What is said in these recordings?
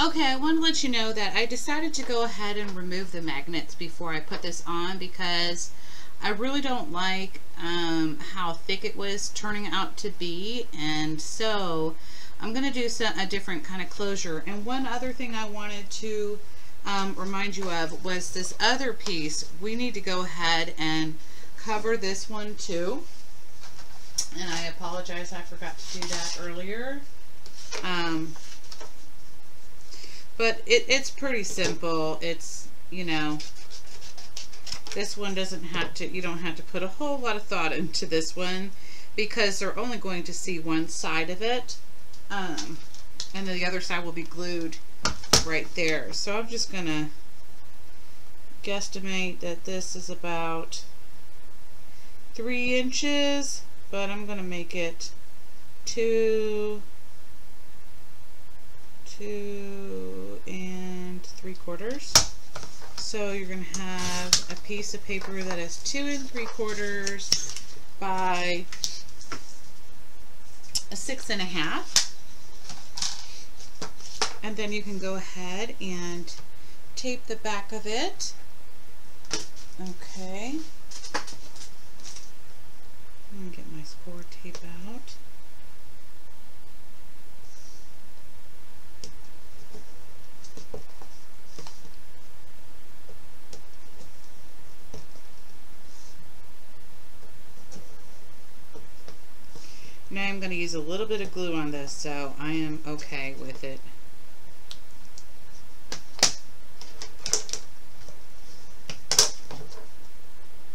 Okay, I want to let you know that I decided to go ahead and remove the magnets before I put this on because I really don't like how thick it was turning out to be, and so I'm going to do a different kind of closure. And one other thing I wanted to remind you of was this other piece. We need to go ahead and cover this one too. And I apologize, I forgot to do that earlier. But it's pretty simple. It's, you know, this one doesn't have to, you don't have to put a whole lot of thought into this one because they're only going to see one side of it. And then the other side will be glued right there. So I'm just going to guesstimate that this is about 3 inches, but I'm going to make it 2 3/4. So you're going to have a piece of paper that is 2 3/4 by 6 1/2. And then you can go ahead and tape the back of it. Okay. I'm going to get my score tape out. Now I'm going to use a little bit of glue on this, so I am okay with it.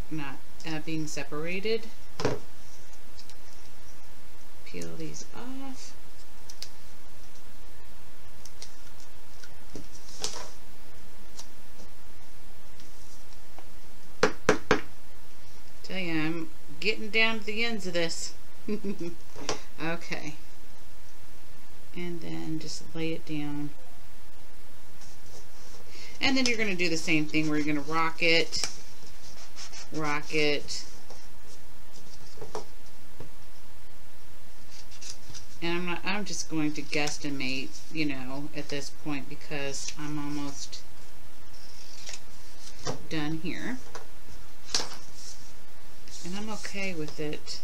Not being separated. Peel these off. Tell you, I'm getting down to the ends of this. Okay, and then just lay it down, and then you're going to do the same thing where you're going to rock it, and I'm just going to guesstimate, you know, at this point because I'm almost done here, and I'm okay with it.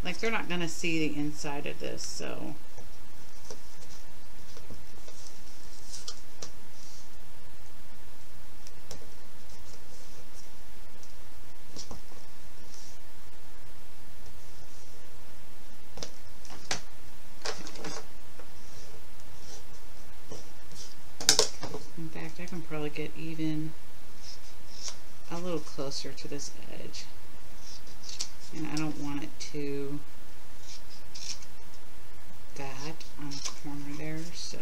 Like they're not going to see the inside of this, so in fact I can probably get even a little closer to this edge. And I don't want it to that on the corner there, so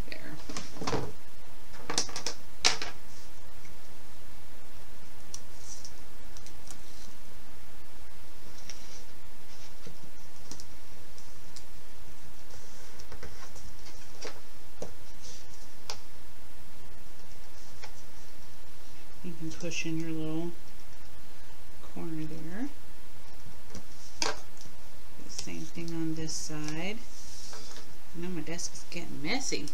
there. You can push in your little corner there. Do the same thing on this side. I know my desk is getting messy.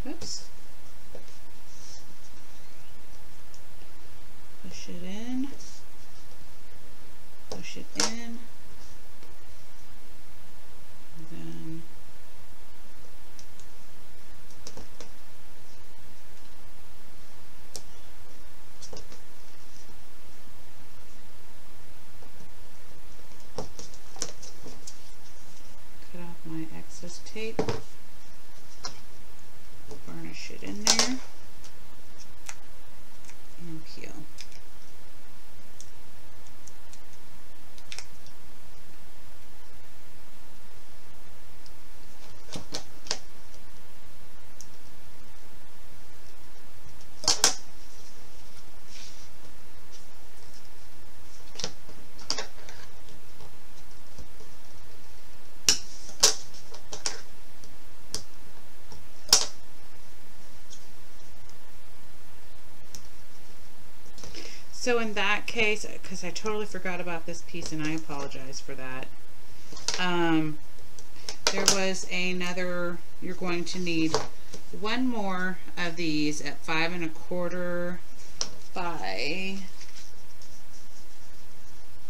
Oops. Push it in. Push it in. Then cut off my excess tape, burnish it in there, and peel. So in that case, because I totally forgot about this piece and I apologize for that, there was another, you're going to need one more of these at 5 1/4 by,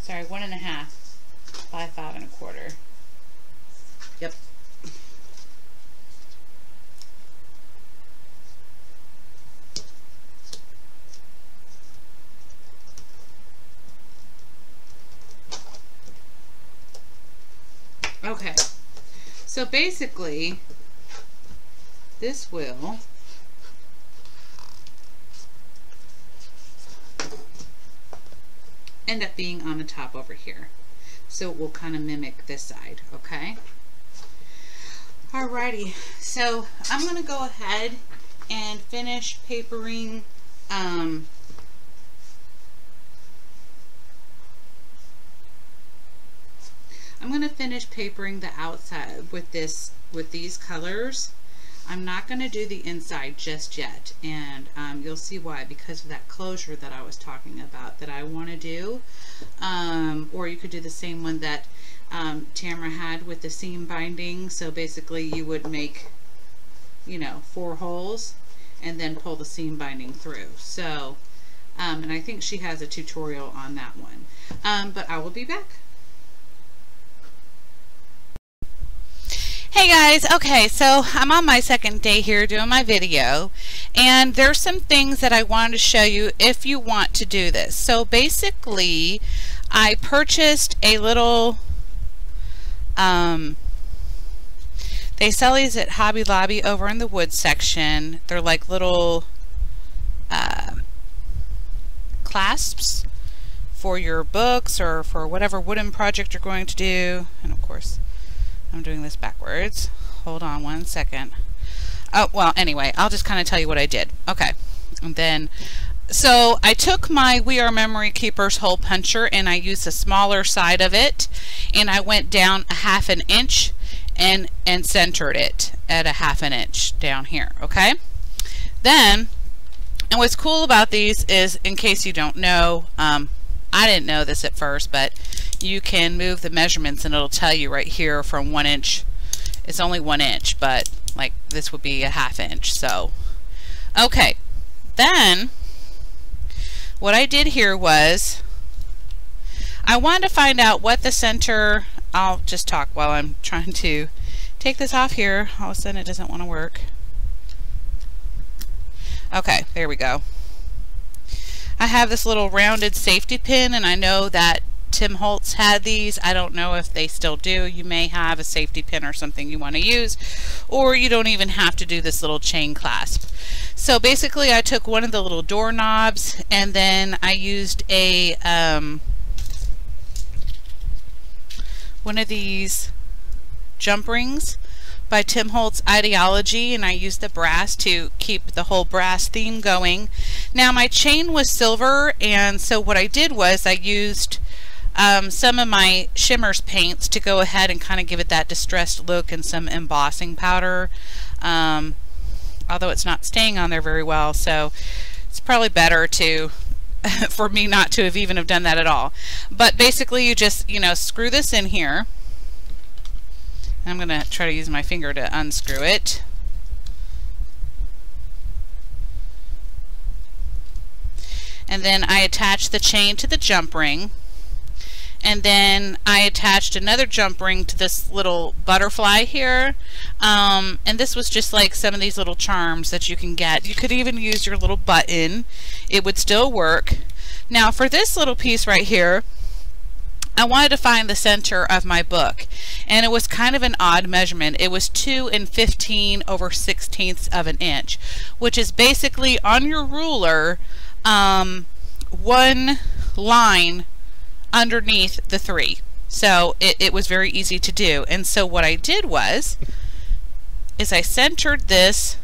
sorry, 1.5 by 5 1/4. Yep. Okay, so basically this will end up being on the top over here. So it will kind of mimic this side, okay? Alrighty, so I'm going to go ahead and finish papering I'm going to finish papering the outside with these colors. I'm not going to do the inside just yet, and you'll see why, because of that closure that I was talking about that I want to do. Or you could do the same one that Tamara had with the seam binding. So basically you would make, you know, 4 holes and then pull the seam binding through. So and I think she has a tutorial on that one, but I will be back. Hey guys, okay, so I'm on my second day here doing my video, and there's some things that I wanted to show you if you want to do this. So basically, I purchased a little, they sell these at Hobby Lobby over in the wood section. They're like little clasps for your books or for whatever wooden project you're going to do. And of course, I'm doing this backwards. Hold on one second. Oh, well, anyway, I'll just kind of tell you what I did. Okay. And then, so I took my We Are Memory Keepers hole puncher and I used the smaller side of it, and I went down 1/2 inch and centered it at 1/2 inch down here. Okay. Then, and what's cool about these is, in case you don't know, I didn't know this at first, but you can move the measurements and it'll tell you right here from 1 inch. It's only 1 inch, but like this would be 1/2 inch. So, okay. Then what I did here was I wanted to find out what the center, I'll just talk while I'm trying to take this off here. All of a sudden it doesn't want to work. Okay, there we go. I have this little rounded safety pin, and I know that Tim Holtz had these. I don't know if they still do. You may have a safety pin or something you want to use, or you don't even have to do this little chain clasp. So basically I took one of the little door knobs, and then I used a one of these jump rings by Tim Holtz Ideology, and I used the brass to keep the whole brass theme going. Now my chain was silver, and so what I did was I used some of my Shimmers paints to go ahead and kind of give it that distressed look, and some embossing powder, although it's not staying on there very well, so it's probably better to for me not to have even have done that at all. But basically you just, you know, screw this in here. I'm going to try to use my finger to unscrew it. And then I attach the chain to the jump ring. And then I attached another jump ring to this little butterfly here. And this was just like some of these little charms that you can get. You could even use your little button. It would still work. Now for this little piece right here, I wanted to find the center of my book, and it was kind of an odd measurement. It was 2 15/16 of an inch, which is basically on your ruler, 1 line underneath the 3. So it was very easy to do. And so what I did was I centered this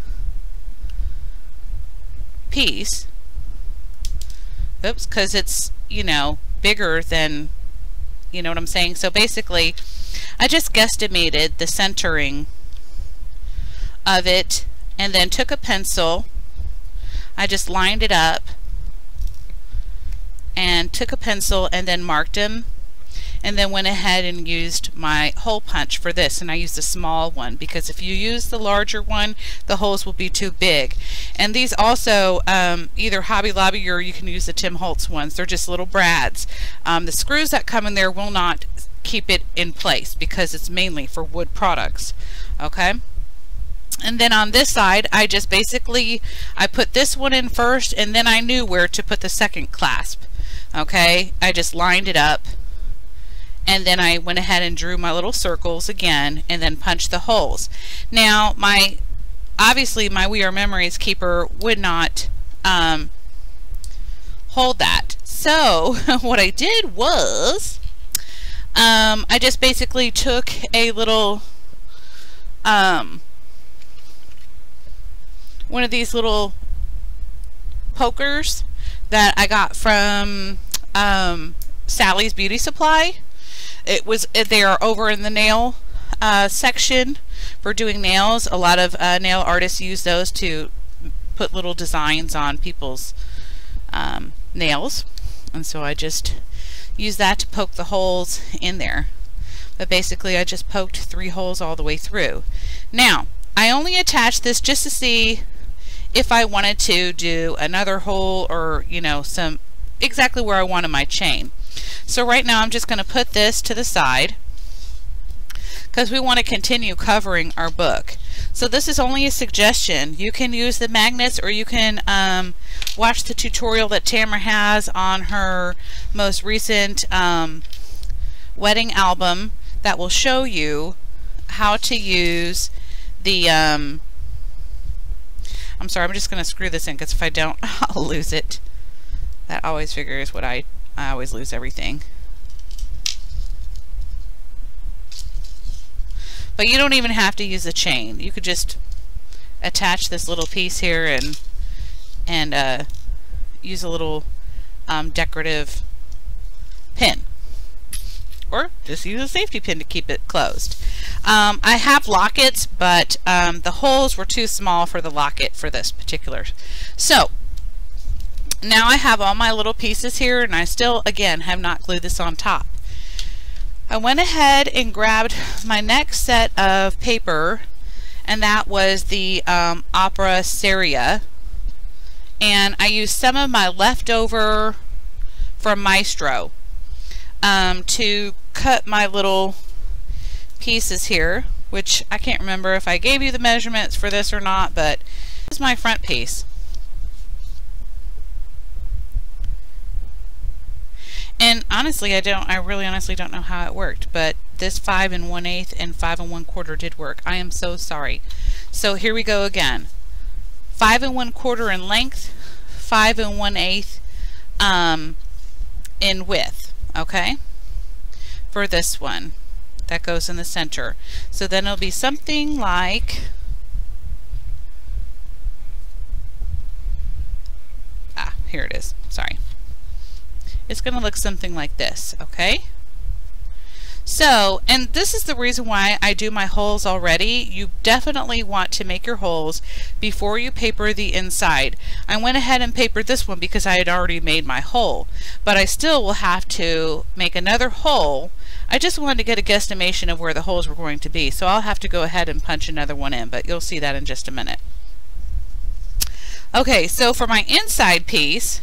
piece, oops, because it's, you know, bigger than, you know what I'm saying? So basically, I just guesstimated the centering of it, and then took a pencil, I just lined it up, and took a pencil and then marked them, and then went ahead and used my hole punch for this, and I used a small one because if you use the larger one the holes will be too big. And these also either Hobby Lobby or you can use the Tim Holtz ones. They're just little brads. The screws that come in there will not keep it in place because it's mainly for wood products. Okay, and then on this side I just basically I put this one in first, and then I knew where to put the second clasp. Okay, I just lined it up, and then I went ahead and drew my little circles again and then punched the holes. Now obviously my We Are Memories keeper would not hold that, so what I did was I just basically took a little one of these little pokers that I got from Sally's Beauty Supply. They are over in the nail section for doing nails. A lot of nail artists use those to put little designs on people's nails, and so I just use that to poke the holes in there. But basically I just poked 3 holes all the way through. Now I only attached this just to see if I wanted to do another hole, or you know, exactly where I wanted my chain. So right now I'm just going to put this to the side because we want to continue covering our book. So this is only a suggestion. You can use the magnets, or you can watch the tutorial that Tamara has on her most recent wedding album that will show you how to use the I'm sorry, I'm just going to screw this in because if I don't I'll lose it. That always figures what I always lose everything. But you don't even have to use a chain. You could just attach this little piece here and use a little decorative pin, or just use a safety pin to keep it closed. I have lockets, but the holes were too small for the locket for this particular. So now I have all my little pieces here, and I still again have not glued this on top. I went ahead and grabbed my next set of paper, and that was the Opera Seria, and I used some of my leftover from Maestro to cut my little pieces here, which I can't remember if I gave you the measurements for this or not, but this is my front piece. And honestly, I really honestly don't know how it worked, but this 5 1/8 and 5 1/4 did work. I am so sorry. So here we go again. 5 1/4 in length, 5 1/8 in width, okay? For this one, that goes in the center. So then it'll be something like, here it is, sorry. It's going to look something like this, okay? So, and this is the reason why I do my holes already. You definitely want to make your holes before you paper the inside. I went ahead and papered this one because I had already made my hole, but I still will have to make another hole. I just wanted to get a guesstimation of where the holes were going to be, so I'll have to go ahead and punch another one in, but you'll see that in just a minute. Okay, so for my inside piece,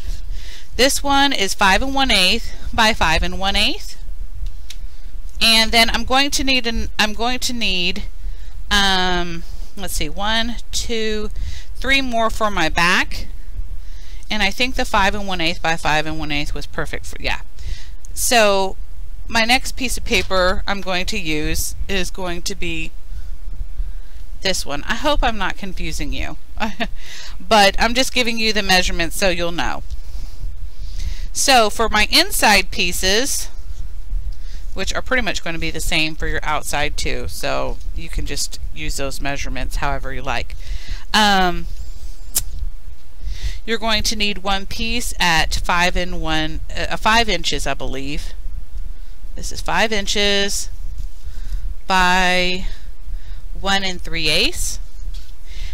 this one is 5 1/8 by 5 1/8, and then I'm going to need let's see, 1, 2, 3 more for my back, and I think the 5 1/8 by 5 1/8 was perfect for, yeah. So my next piece of paper I'm going to use is going to be this one. I hope I'm not confusing you, but I'm just giving you the measurements so you'll know. So for my inside pieces, which are pretty much going to be the same for your outside too, so you can just use those measurements however you like. You're going to need one piece at 5 inches, I believe. This is 5 inches by 1 3/8.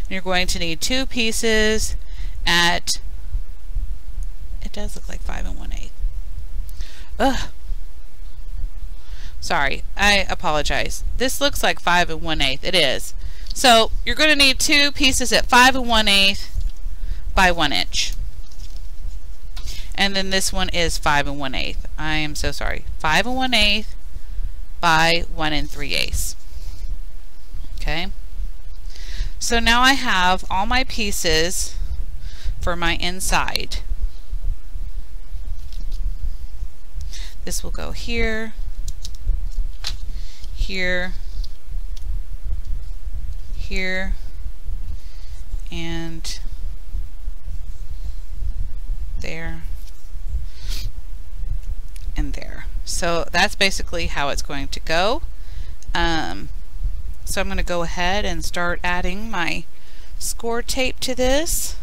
And you're going to need 2 pieces at, it does look like 5 1/8. Ugh. Sorry, I apologize. This looks like 5 1/8. It is. So you're going to need 2 pieces at 5 1/8 by 1 inch. And then this one is 5 1/8. I am so sorry. 5 1/8 by 1 3/8. Okay. So now I have all my pieces for my inside. This will go here, here, here, and there, and there. So that's basically how it's going to go. So I'm going to go ahead and start adding my score tape to this.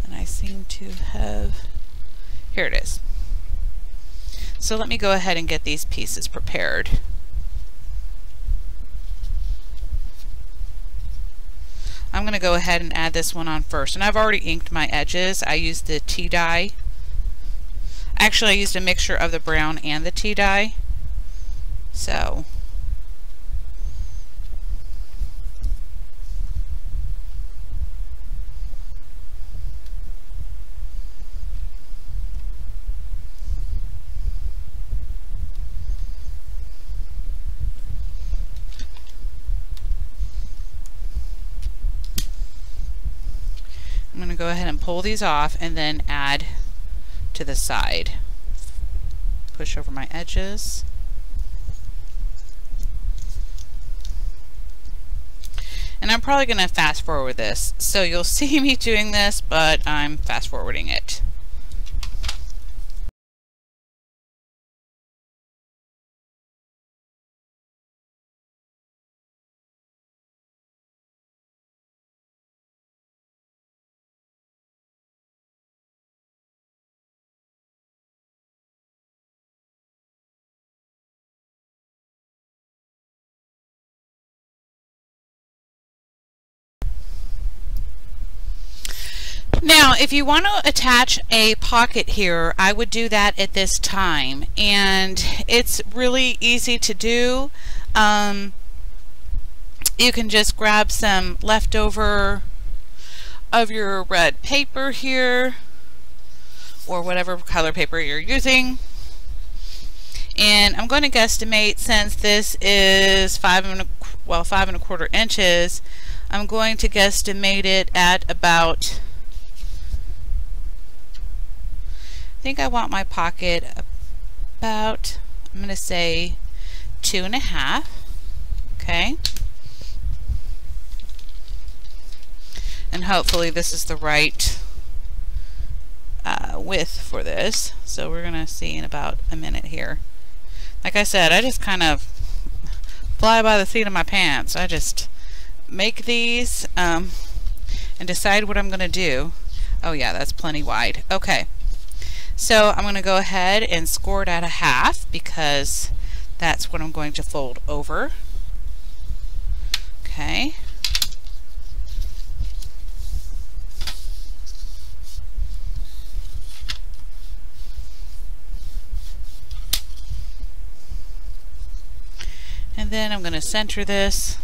And I seem to have, here it is. So let me go ahead and get these pieces prepared. I'm going to go ahead and add this one on first. And I've already inked my edges. I used the tea dye. Actually, I used a mixture of the brown and the tea dye. So I'm going to go ahead and pull these off and then add to the side. Push over my edges. And I'm probably going to fast forward this. So you'll see me doing this, but I'm fast forwarding it. Now, if you want to attach a pocket here, I would do that at this time, and it's really easy to do. You can just grab some leftover of your red paper here, or whatever color paper you're using. And I'm going to guesstimate, since this is 5 1/4 inches, I'm going to guesstimate it at about, I think I want my pocket about, I'm going to say 2 1/2. Okay. And hopefully this is the right width for this. So we're going to see in about a minute here. Like I said, I just kind of fly by the seat of my pants. I just make these and decide what I'm going to do. Oh yeah, that's plenty wide. Okay. So I'm going to go ahead and score it at 1/2 because that's what I'm going to fold over. Okay. And then I'm going to center this.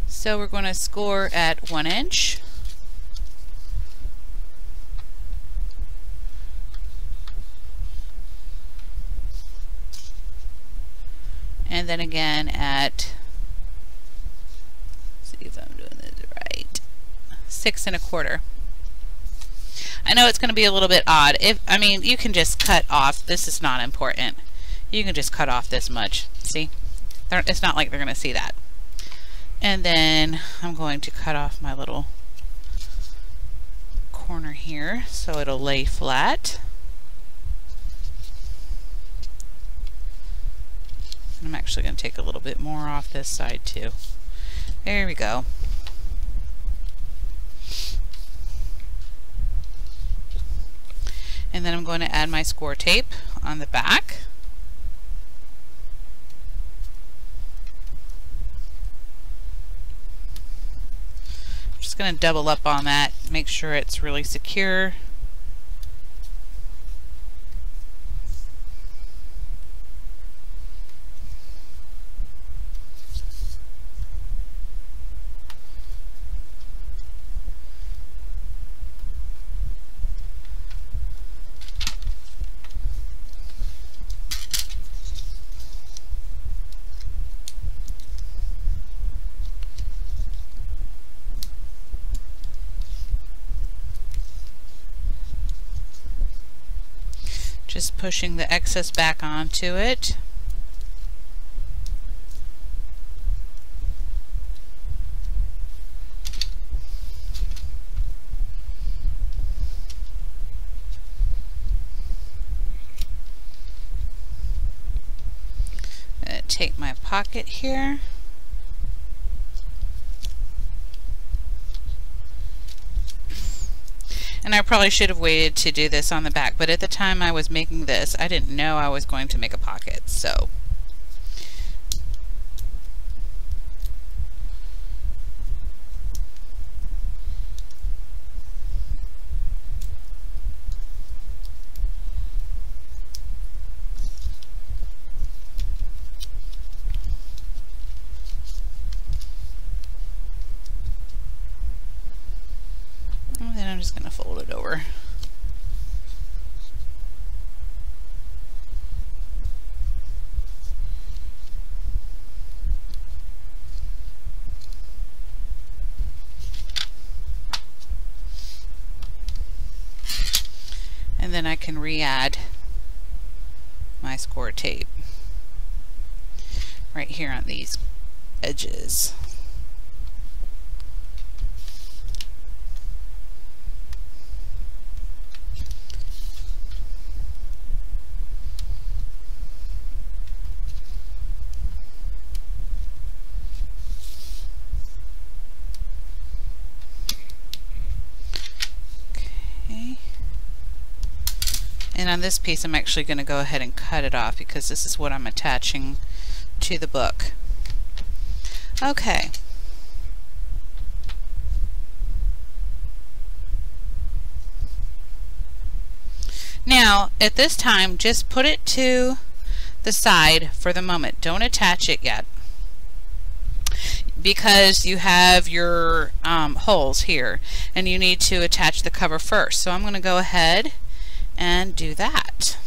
So we're going to score at 1 inch. And then again at, let's see if I'm doing this right, 6 1/4. I know it's going to be a little bit odd. I mean, you can just cut off. This is not important. You can just cut off this much. See? It's not like they're going to see that. And then I'm going to cut off my little corner here so it'll lay flat. I'm actually going to take a little bit more off this side too. There we go. And then I'm going to add my score tape on the back. I'm just going to double up on that make sure it's really secure. Just pushing the excess back onto it. I'm going to take my pocket here. And I probably should have waited to do this on the back, but at the time I was making this, I didn't know I was going to make a pocket, so. And then I'm just going to fold it over. And then I can re-add my score tape right here on these edges. And on this piece I'm actually going to go ahead and cut it off because this is what I'm attaching to the book. Okay. Now at this time just put it to the side for the moment. Don't attach it yet, because you have your holes here and you need to attach the cover first. So I'm going to go ahead and do that.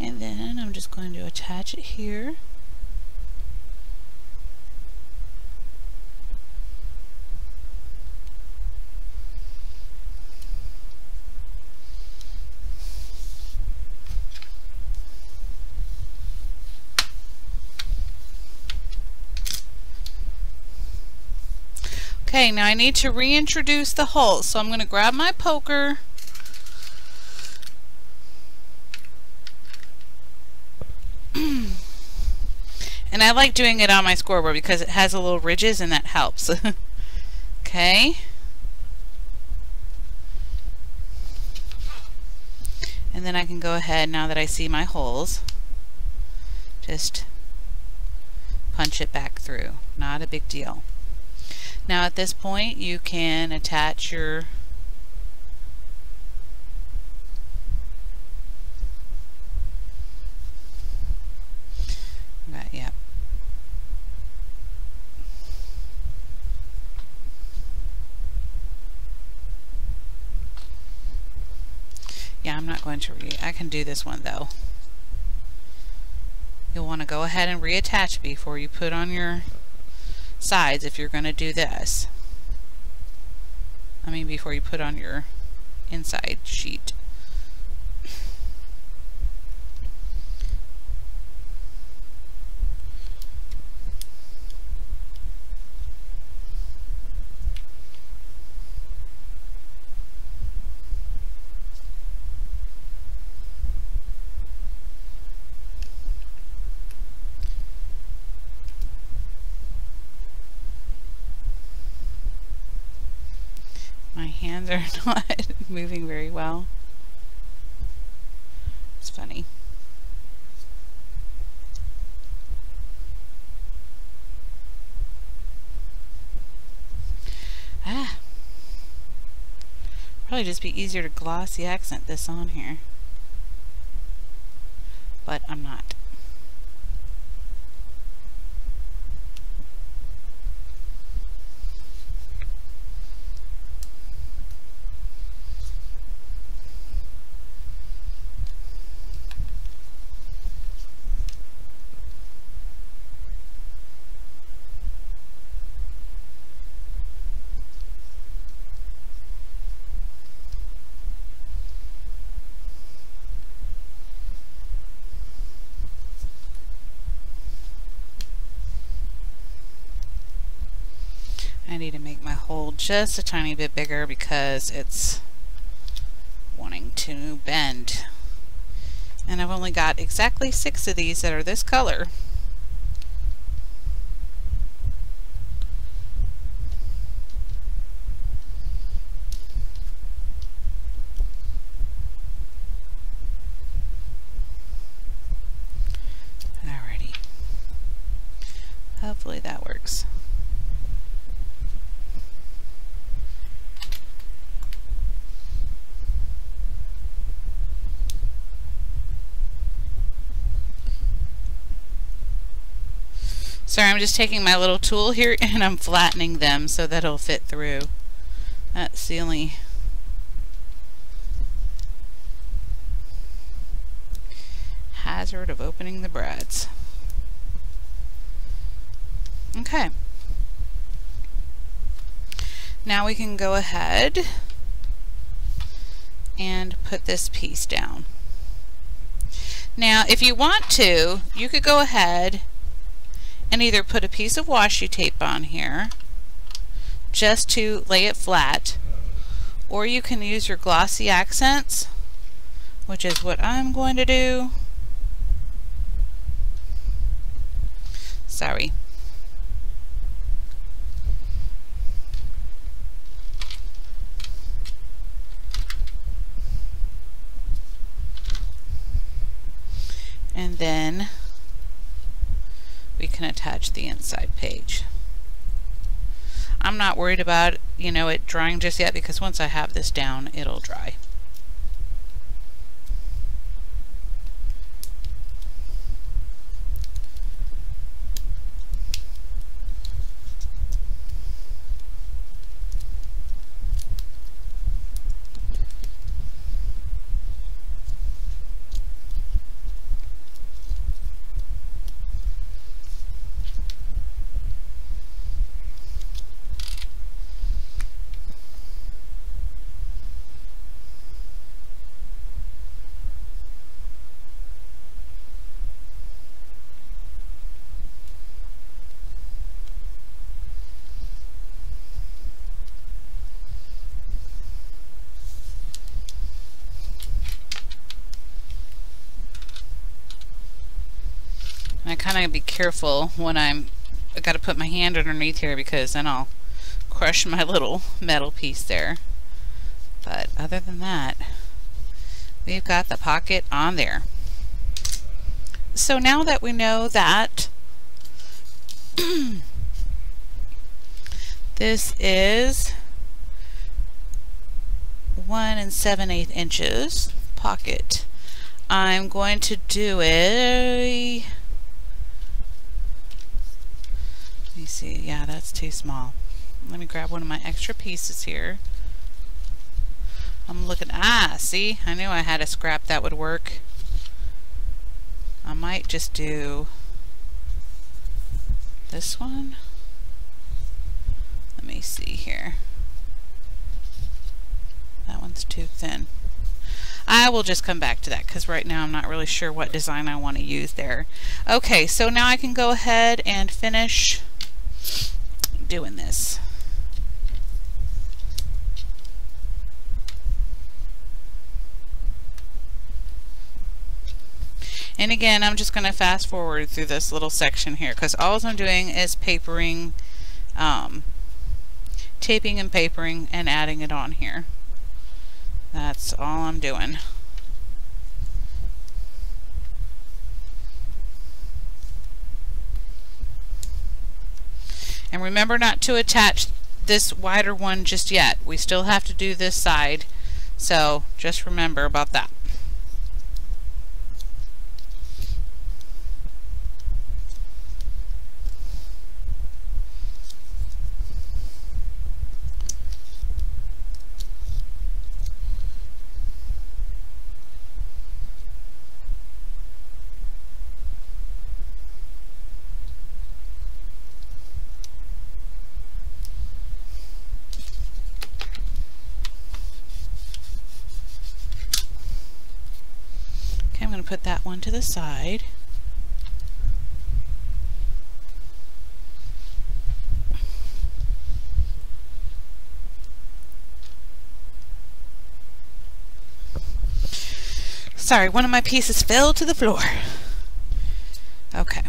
And then I'm just going to attach it here. Okay, now I need to reintroduce the holes, so I'm going to grab my poker. And I like doing it on my scoreboard because it has a little ridges and that helps. Okay. And then I can go ahead, now that I see my holes, just punch it back through. Not a big deal. Now at this point you can attach your yeah. Yeah, I'm not going to I can do this one though. You'll want to go ahead and reattach before you put on your sides if you're going to do this. I mean, before you put on your inside sheet. My hands are not moving very well. It's funny. Probably just be easier to glossy accent this on here. But I'm not. I need to make my hole just a tiny bit bigger because it's wanting to bend. And I've only got exactly 6 of these that are this color. Alrighty. Hopefully that works. Sorry, I'm just taking my little tool here and I'm flattening them so that it'll fit through. That's the only hazard of opening the brads. Okay. Now we can go ahead and put this piece down. Now, if you want to, you could go ahead and either put a piece of washi tape on here just to lay it flat, or you can use your glossy accents, which is what I'm going to do. Sorry. And then we can attach the inside page. I'm not worried about, you know, it drying just yet, because once I have this down, it'll dry. I kind of be careful when I got to put my hand underneath here, because then I'll crush my little metal piece there. But other than that, we've got the pocket on there. So now that we know that this is 1 7/8 inches pocket, I'm going to do a, let me see, yeah, that's too small. Let me grab one of my extra pieces here. I'm looking, see, I knew I had a scrap that would work. I might just do this one. Let me see here. That one's too thin. I will just come back to that because right now I'm not really sure what design I want to use there. Okay, so now I can go ahead and finish doing this. And again, I'm just going to fast forward through this little section here because all I'm doing is papering, taping and papering and adding it on here. That's all I'm doing. And remember not to attach this wider one just yet. We still have to do this side, so just remember about that. I'm going to put that one to the side. Sorry, one of my pieces fell to the floor. Okay.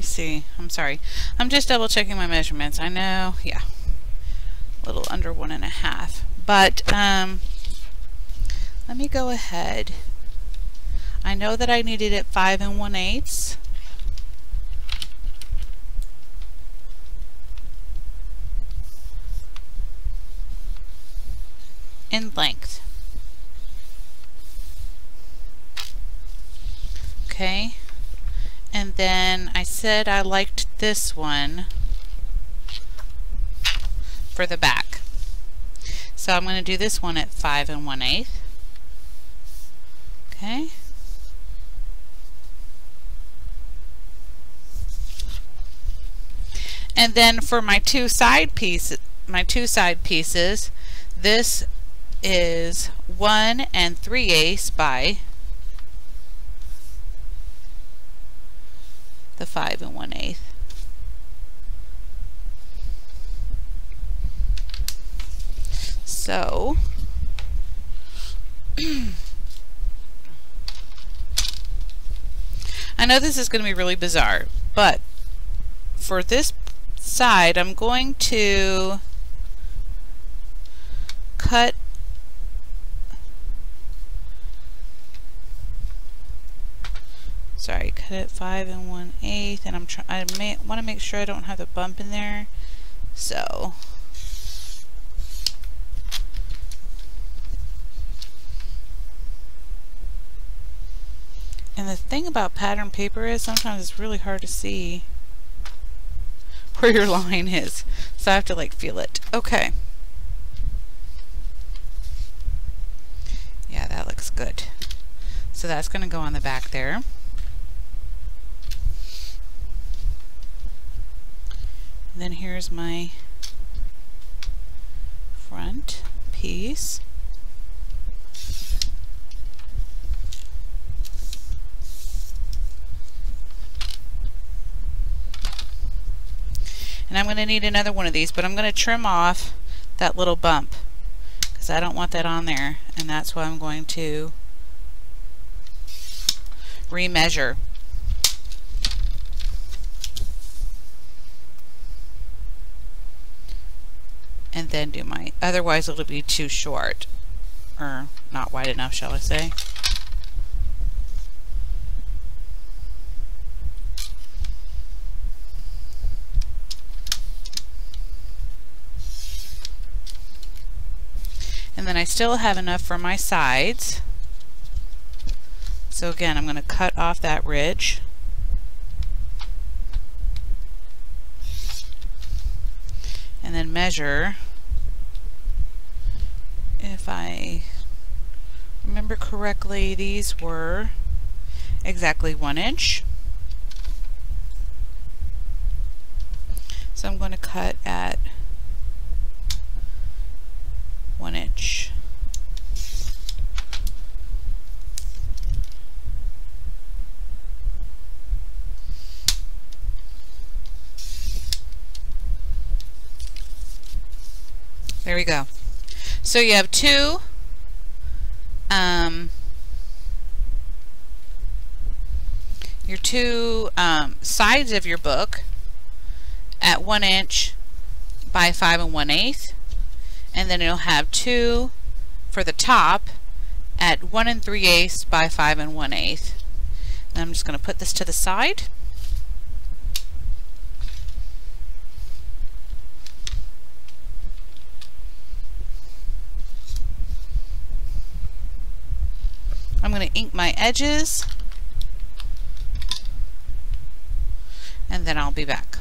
See, I'm sorry. I'm just double checking my measurements. I know, yeah, a little under 1.5. But let me go ahead. I know that I needed it 5 1/8. in length. Okay. And then I said I liked this one for the back. So I'm going to do this one at 5 1/8. Okay. And then for my two side pieces, this is 1 3/8 by the 5 1/8. So I know this is going to be really bizarre, but for this side I'm going to cut cut it 5 1/8, and I want to make sure I don't have the bump in there. So and the thing about pattern paper is sometimes it's really hard to see where your line is, so I have to like feel it. Okay. Yeah, that looks good. So that's going to go on the back there. And then here's my front piece. And I'm going to need another one of these, but I'm going to trim off that little bump because I don't want that on there, and that's why I'm going to remeasure. And then do my, otherwise it'll be too short, or not wide enough, shall I say. And then I still have enough for my sides. So again, I'm going to cut off that ridge. And then measure, if I remember correctly, these were exactly 1 inch. So I'm going to cut at 1 inch. There we go. So you have two your two sides of your book at 1 inch by 5 1/8, and then you'll have two for the top at 1 3/8 by 5 1/8. And I'm just going to put this to the side. I'm going to ink my edges, and then I'll be back.